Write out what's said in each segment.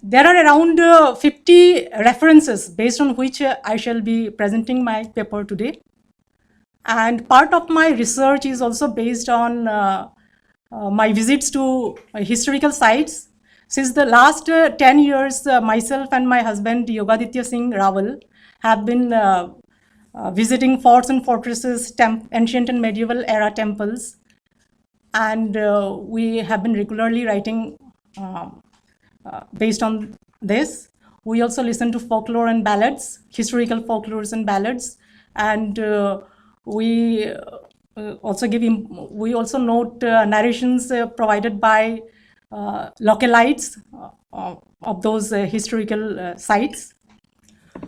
There are around 50 references based on which I shall be presenting my paper today. And part of my research is also based on my visits to historical sites. Since the last 10 years, myself and my husband, Yogaditya Singh Rawal, have been visiting forts and fortresses, ancient and medieval era temples. And we have been regularly writing based on this. We also listen to folklore and ballads, historical folklores and ballads, and we also note narrations provided by localites of those historical sites.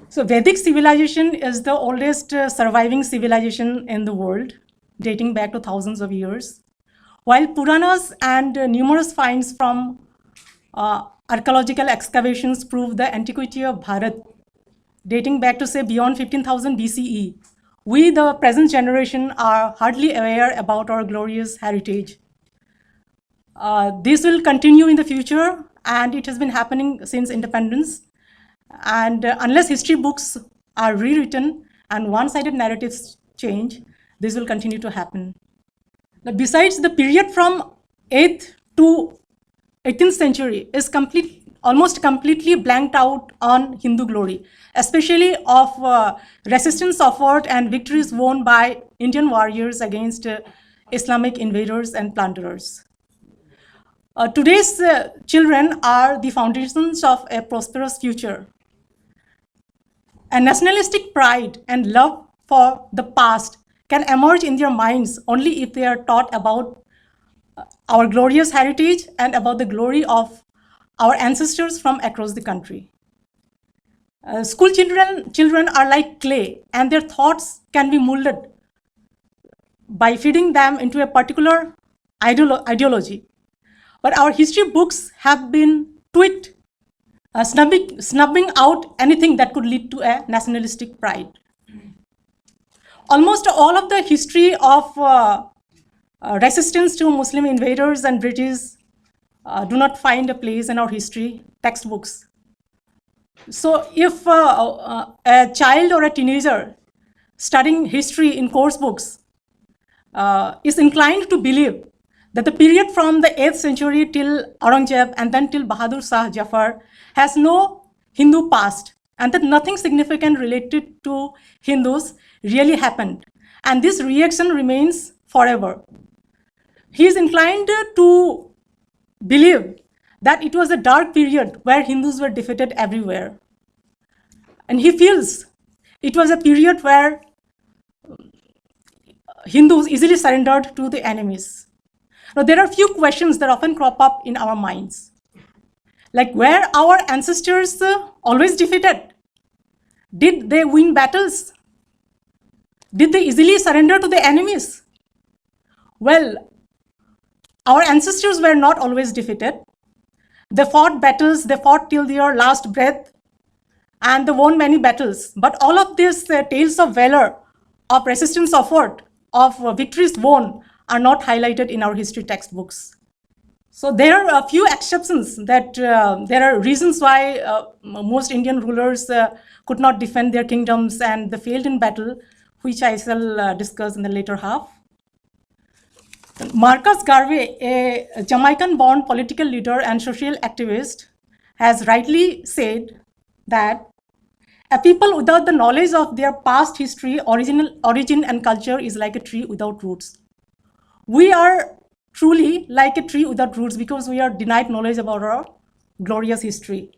So Vedic civilization is the oldest surviving civilization in the world, dating back to thousands of years. While Puranas and numerous finds from archaeological excavations prove the antiquity of Bharat, dating back to say beyond 15,000 BCE, we, the present generation, are hardly aware about our glorious heritage. This will continue in the future, and it has been happening since independence. And unless history books are rewritten and one-sided narratives change, this will continue to happen. Now, besides, the period from 8th to 18th century is almost completely blanked out on Hindu glory, especially of resistance offered and victories won by Indian warriors against Islamic invaders and plunderers. Today's children are the foundations of a prosperous future. A nationalistic pride and love for the past can emerge in their minds only if they are taught about our glorious heritage and about the glory of our ancestors from across the country. School children are like clay, and their thoughts can be molded by feeding them into a particular ideology. But our history books have been tweaked, snubbing out anything that could lead to a nationalistic pride. Almost all of the history of resistance to Muslim invaders and British do not find a place in our history textbooks. So if a child or a teenager studying history in course books is inclined to believe that the period from the 8th century till Aurangzeb and then till Bahadur Shah Jafar has no Hindu past, and that nothing significant related to Hindus really happened, and this reaction remains forever. He is inclined to believe that it was a dark period where Hindus were defeated everywhere. And he feels it was a period where Hindus easily surrendered to the enemies. Now, there are a few questions that often crop up in our minds. Like, were our ancestors always defeated? Did they win battles? Did they easily surrender to the enemies? Well, our ancestors were not always defeated. They fought battles, they fought till their last breath, and they won many battles. But all of these tales of valor, of resistance offered, of victories won are not highlighted in our history textbooks. So there are a few exceptions that there are reasons why most Indian rulers could not defend their kingdoms and they failed in battle, which I shall discuss in the later half. Marcus Garvey, a Jamaican-born political leader and social activist, has rightly said that a people without the knowledge of their past history, origin and culture is like a tree without roots. We are truly like a tree without roots because we are denied knowledge about our glorious history.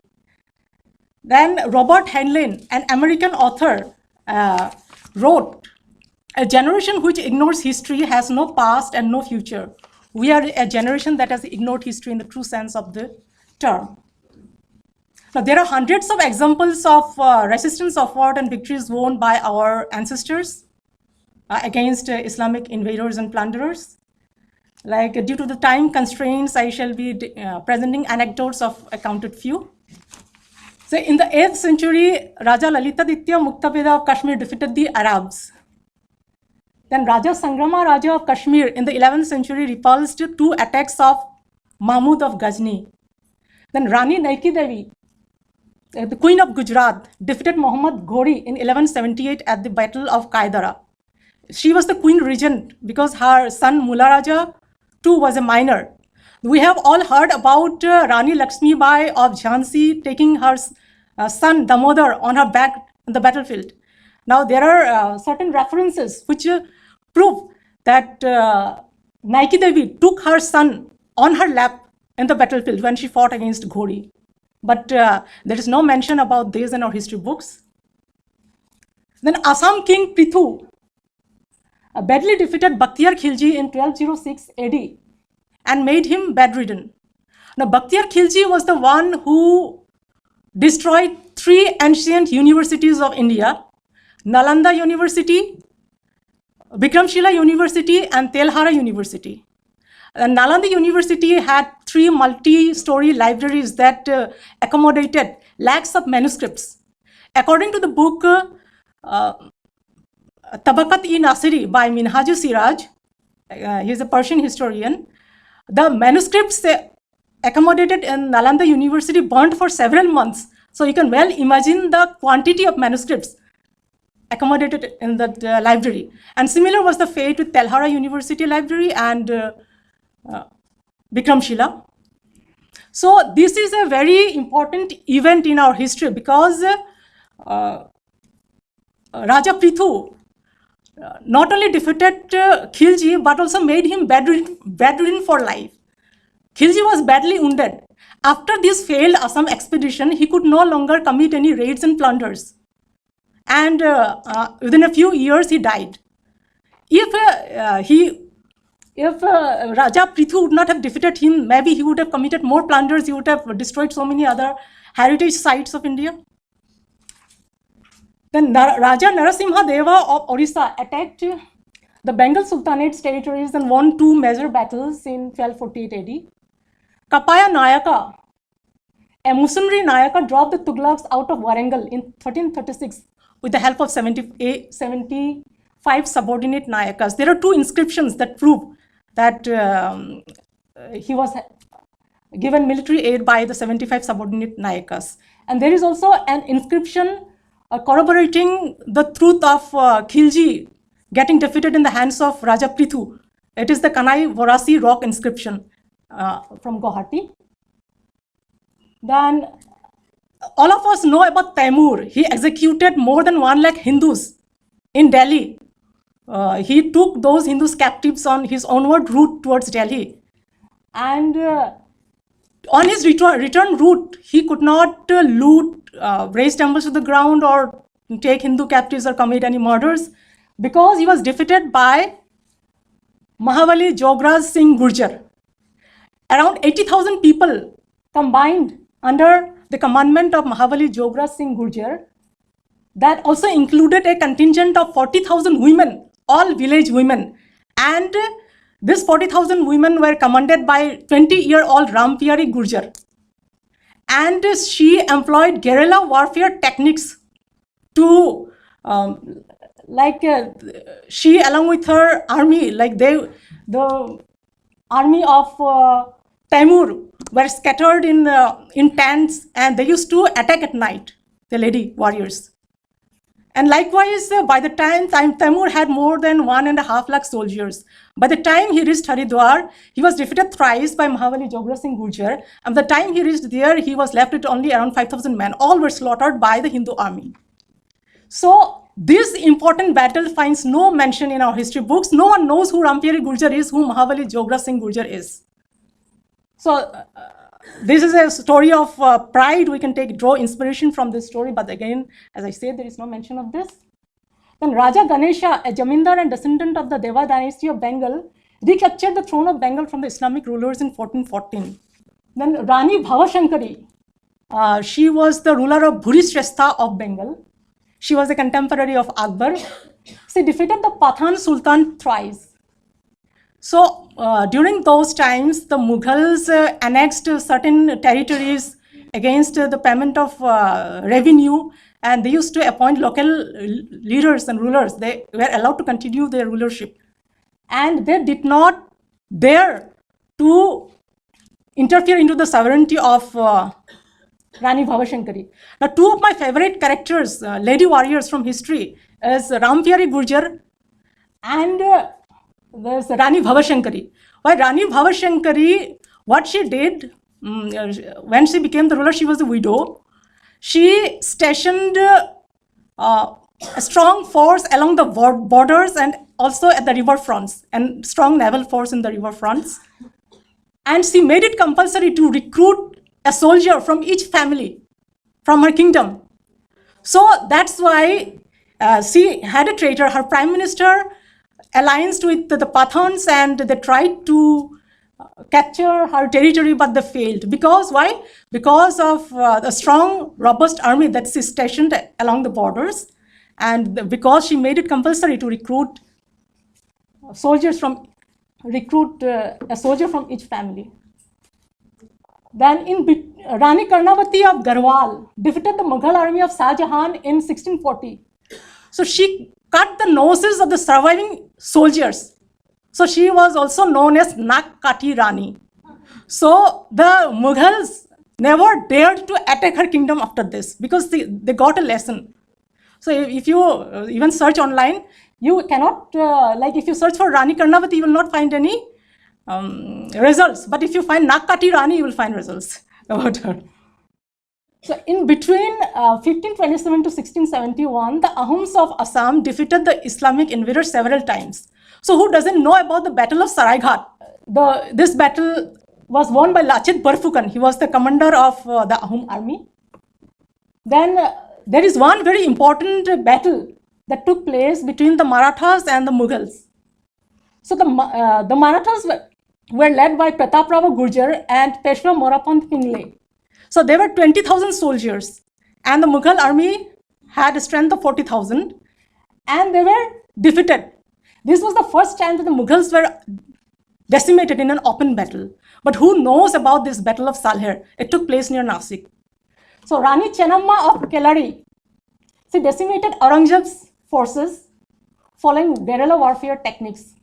Then Robert Heinlein, an American author, wrote, "A generation which ignores history has no past and no future. We are a generation that has ignored history in the true sense of the term." Now, there are hundreds of examples of resistance offered and victories won by our ancestors against Islamic invaders and plunderers. Like, due to the time constraints, I shall be presenting anecdotes of a counted few. So, in the 8th century, Raja Lalita Ditya Muktapeda of Kashmir defeated the Arabs. Then Raja Sangrama Raja of Kashmir in the 11th century repulsed 2 attacks of Mahmud of Ghazni. Then Rani Naikidevi the Queen of Gujarat, defeated Muhammad Ghori in 1178 at the Battle of Kaidara. She was the queen regent because her son Mularaja too was a minor. We have all heard about Rani Lakshmi Bai of Jhansi taking her son Damodar on her back in the battlefield. Now there are certain references which prove that Naikidevi took her son on her lap in the battlefield when she fought against Ghori. But there is no mention about this in our history books. Then Assam King Pithu badly defeated Bakhtiar Khilji in 1206 AD and made him bedridden. Now, Bakhtiar Khilji was the one who destroyed 3 ancient universities of India: Nalanda University, Bikramshila University, and Telhara University. Nalanda University had 3 multi-story libraries that accommodated lakhs of manuscripts. According to the book Tabakat-e-Nasiri by Minhaj Siraj, he is a Persian historian, the manuscripts accommodated in Nalanda University burnt for several months. So you can well imagine the quantity of manuscripts accommodated in that library. And similar was the fate with Telhara University Library and Bikramshila. So this is a very important event in our history because Raja Prithu not only defeated Khilji but also made him bedridden for life. Khilji was badly wounded. After this failed Assam expedition, he could no longer commit any raids and plunders. And within a few years, he died. If Raja Prithu would not have defeated him, maybe he would have committed more plunders. He would have destroyed so many other heritage sites of India. Then Raja Narasimha Deva of Orissa attacked the Bengal Sultanate's territories and won 2 major battles in 1248 AD. Kapaya Nayaka, a Musunri Nayaka, drove the Tughlaqs out of Warangal in 1336 with the help of 75 subordinate Nayakas. There are 2 inscriptions that prove that he was given military aid by the 75 subordinate Nayakas. And there is also an inscription corroborating the truth of Khilji getting defeated in the hands of Raja Prithu. It is the Kanai Vorasi rock inscription from Guwahati. Then all of us know about Taimur. He executed more than 1 lakh Hindus in Delhi. He took those Hindus captives on his onward route towards Delhi. And on his return route, he could not loot, raise temples to the ground or take Hindu captives or commit any murders because he was defeated by Mahavali Jograj Singh Gurjar. Around 80,000 people combined under the commandment of Mahavali Jograj Singh Gurjar. That also included a contingent of 40,000 women, all village women. And these 40,000 women were commanded by 20-year-old Rampiyari Gurjar. And she employed guerrilla warfare techniques to, she along with her army, the army of Taimur were scattered in tents, and they used to attack at night, the lady warriors. And likewise, by the time Taimur had more than 1.5 lakh soldiers. By the time he reached Haridwar, he was defeated thrice by Mahavali Jograj Singh Gurjar. And by the time he reached there, he was left with only around 5,000 men. All were slaughtered by the Hindu army. So this important battle finds no mention in our history books. No one knows who Rampiyari Gurjar is, who Mahavali Jograj Singh Gurjar is. So this is a story of pride. We can draw inspiration from this story, but again, as I said, there is no mention of this. Then Raja Ganesha, a Jamindar and descendant of the Deva dynasty of Bengal, recaptured the throne of Bengal from the Islamic rulers in 1414. Then Rani Bhavashankari, she was the ruler of Bhurishrestha of Bengal. She was a contemporary of Akbar. She defeated the Pathan Sultan thrice. So during those times, the Mughals annexed certain territories against the payment of revenue, and they used to appoint local leaders and rulers. They were allowed to continue their rulership. And they did not dare to interfere into the sovereignty of Rani Bhavashankari. Now, two of my favorite characters, lady warriors from history, is Rampyari Gurjar and there's Rani Bhavashankari. Why Rani Bhavashankari, what she did when she became the ruler, she was a widow. She stationed a strong force along the borders and also at the river fronts, and strong naval force in the river fronts. And she made it compulsory to recruit a soldier from each family from her kingdom. So that's why she had a traitor. Her prime minister allianced with the Pathans, and they tried to capture her territory, but they failed. Because why? Because of a strong, robust army that she stationed along the borders, and because she made it compulsory to recruit a soldier from each family. Then Rani Karnavati of Garhwal defeated the Mughal army of Shah Jahan in 1640. So she cut the noses of the surviving soldiers. So she was also known as Nak Kati Rani. So the Mughals never dared to attack her kingdom after this, because they got a lesson. So if you even search online, you cannot, like if you search for Rani Karnavati, you will not find any results. But if you find Nak Kati Rani, you will find results about her. So in between 1527 to 1671, the Ahoms of Assam defeated the Islamic invaders several times. So who doesn't know about the Battle of Saraighat? This battle was won by Lachit Barphukan. He was the commander of the Ahom army. Then there is one very important battle that took place between the Marathas and the Mughals. So the Marathas were led by Pratap Gurjar and Peshwa Morapant Pingle. So there were 20,000 soldiers, and the Mughal army had a strength of 40,000, and they were defeated. This was the first time that the Mughals were decimated in an open battle. But who knows about this Battle of Salher? It took place near Nasik. So Rani Chennamma of Kelari, she decimated Aurangzeb's forces following guerrilla warfare techniques.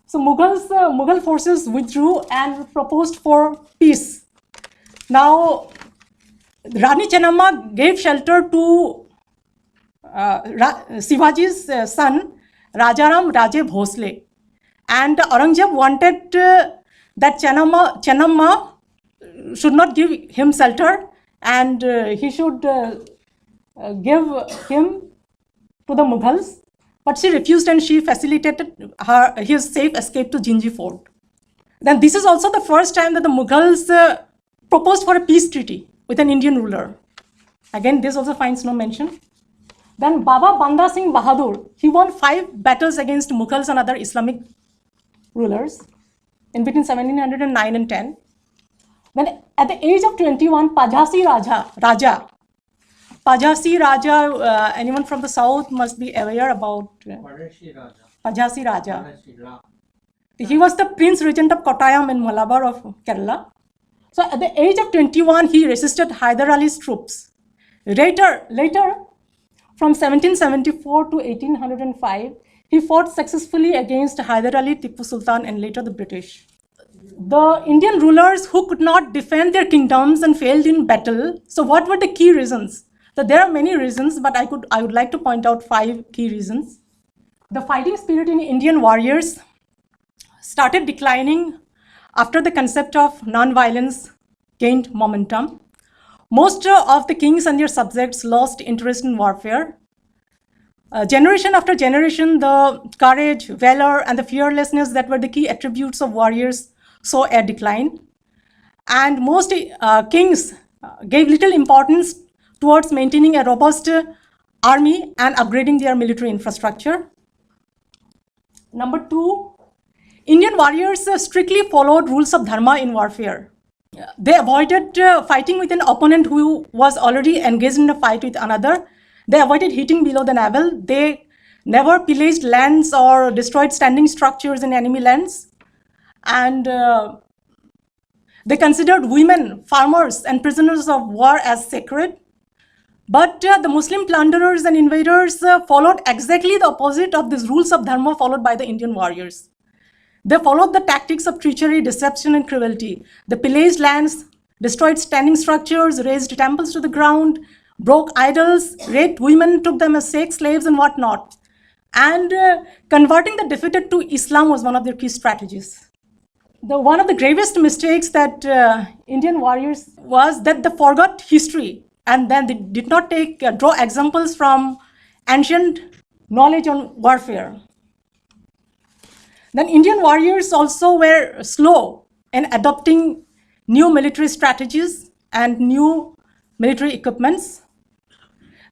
So Mughal forces withdrew and proposed for peace. Now, Rani Chennamma gave shelter to Shivaji's son, Rajaram Raje Bhosle. And Aurangzeb wanted that Chennamma should not give him shelter, and he should give him to the Mughals. But she refused, and she facilitated his safe escape to Jinji Fort. Then this is also the first time that the Mughals proposed for a peace treaty with an Indian ruler. Again, this also finds no mention. Then Baba Banda Singh Bahadur, he won 5 battles against Mughals and other Islamic rulers in between 1709 and 10. Then at the age of 21, Pajasi Raja, anyone from the south must be aware about Pajasi Raja. He was the Prince Regent of Kottayam in Malabar of Kerala. So at the age of 21, he resisted Hyder Ali's troops. Later, from 1774 to 1805, he fought successfully against Hyder Ali, Tipu Sultan, and later the British. The Indian rulers who could not defend their kingdoms and failed in battle. So what were the key reasons? So there are many reasons, but I would like to point out 5 key reasons. The fighting spirit in Indian warriors started declining after the concept of non-violence gained momentum. Most of the kings and their subjects lost interest in warfare. Generation after generation, the courage, valor, and the fearlessness that were the key attributes of warriors saw a decline. And most kings gave little importance towards maintaining a robust army and upgrading their military infrastructure. Number 2, Indian warriors strictly followed rules of dharma in warfare. They avoided fighting with an opponent who was already engaged in a fight with another. They avoided hitting below the navel. They never pillaged lands or destroyed standing structures in enemy lands. And they considered women, farmers, and prisoners of war as sacred. But the Muslim plunderers and invaders followed exactly the opposite of these rules of dharma followed by the Indian warriors. They followed the tactics of treachery, deception, and cruelty. They pillaged lands, destroyed standing structures, razed temples to the ground, broke idols, raped women, took them as sex slaves and whatnot. And converting the defeated to Islam was one of their key strategies. One of the gravest mistakes that Indian warriors was that they forgot history, and then they did not draw examples from ancient knowledge on warfare. Then Indian warriors also were slow in adopting new military strategies and new military equipments.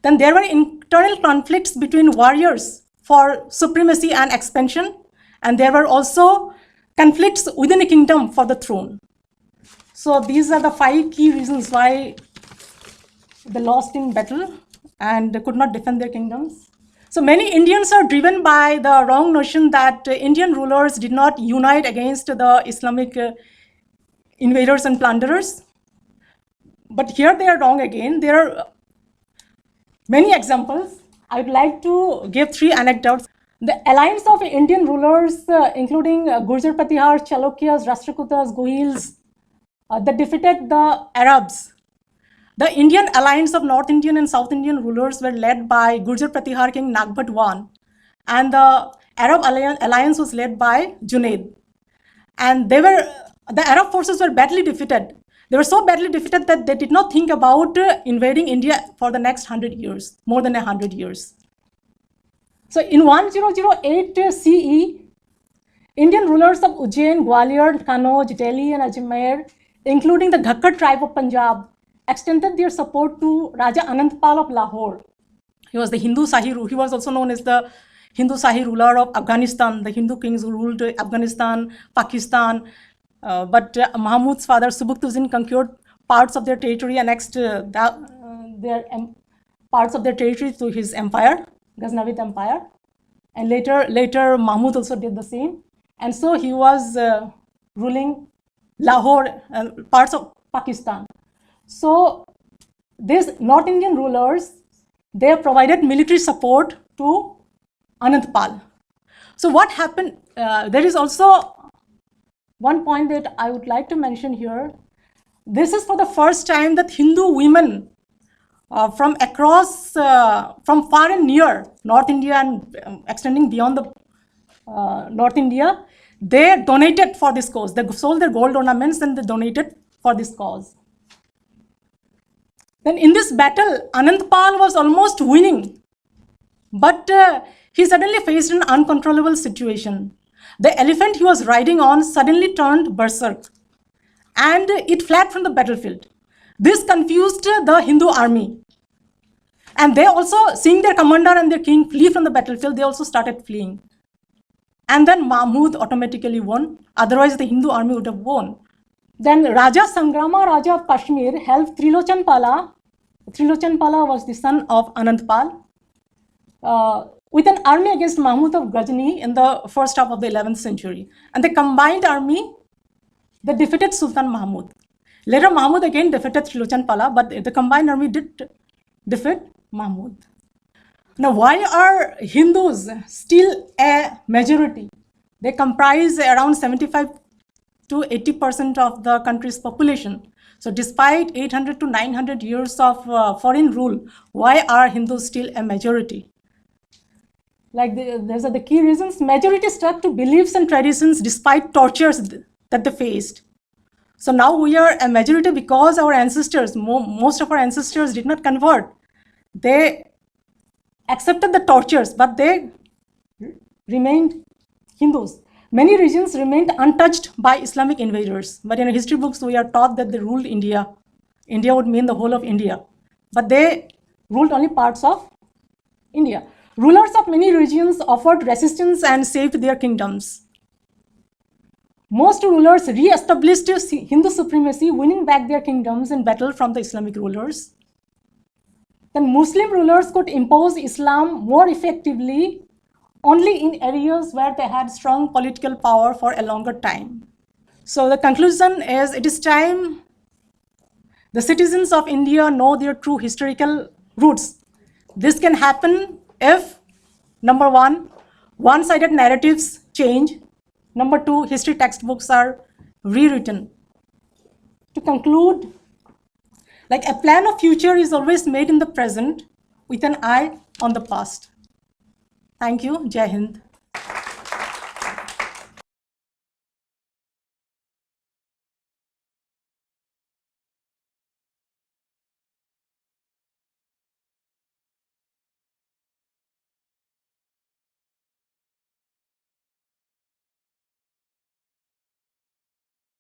Then there were internal conflicts between warriors for supremacy and expansion, and there were also conflicts within a kingdom for the throne. So these are the 5 key reasons why they lost in battle and they could not defend their kingdoms. So many Indians are driven by the wrong notion that Indian rulers did not unite against the Islamic invaders and plunderers. But here they are wrong again. There are many examples. I would like to give 3 anecdotes. The alliance of Indian rulers, including Gurdjier-Pratihar, Chalukyas, Rashtrakutas, Gohils, that defeated the Arabs. The Indian alliance of North Indian and South Indian rulers were led by Gurdjier-Pratihar King Nagbhat I, and the Arab alliance was led by Junaid. And the Arab forces were badly defeated. They were so badly defeated that they did not think about invading India for the next 100 years, more than 100 years. So in 1008 CE, Indian rulers of Ujjain, Gwalior, Kanauj, Delhi and Ajmer, including the Ghakkar tribe of Punjab, extended their support to Raja Anandpal of Lahore. He was the Hindu Shahi. He was also known as the Hindu Shahi ruler of Afghanistan, the Hindu kings who ruled Afghanistan, Pakistan. But Mahmud's father Subuktuddin conquered parts of their territory, annexed parts of their territory to his empire, Ghaznavid Empire. And later Mahmud also did the same. And so he was ruling Lahore and parts of Pakistan. So these North Indian rulers, they provided military support to Anandpal. So what happened, there is also one point that I would like to mention here. This is for the first time that Hindu women from across, from far and near North India and extending beyond the North India, they donated for this cause. They sold their gold ornaments and they donated for this cause. Then in this battle, Anandpal was almost winning, but he suddenly faced an uncontrollable situation. The elephant he was riding on suddenly turned berserk and it fled from the battlefield. This confused the Hindu army. And they also, seeing their commander and their king flee from the battlefield, they also started fleeing. And then Mahmud automatically won. Otherwise, the Hindu army would have won. Then Raja Sangrama, Raja of Kashmir, helped Trilochanpala. Trilochanpala was the son of Anandpal, with an army against Mahmud of Ghazni in the first half of the 11th century. And the combined army, they defeated Sultan Mahmud. Later, Mahmud again defeated Trilochanpala, but the combined army did defeat Mahmud. Now, why are Hindus still a majority? They comprise around 75 to 80% of the country's population. So despite 800 to 900 years of foreign rule, why are Hindus still a majority? These are the key reasons. Majority stuck to beliefs and traditions despite tortures that they faced. So now we are a majority because our ancestors, most of our ancestors did not convert. They accepted the tortures, but they remained Hindus. Many regions remained untouched by Islamic invaders. But in history books, we are taught that they ruled India. India would mean the whole of India. But they ruled only parts of India. Rulers of many regions offered resistance and saved their kingdoms. Most rulers re-established Hindu supremacy, winning back their kingdoms in battle from the Islamic rulers. Then Muslim rulers could impose Islam more effectively only in areas where they had strong political power for a longer time. So the conclusion is, it is time the citizens of India know their true historical roots. This can happen if, number one, one-sided narratives change. Number two, history textbooks are rewritten. To conclude, Like a plan of future is always made in the present with an eye on the past. Thank you. Jai Hind.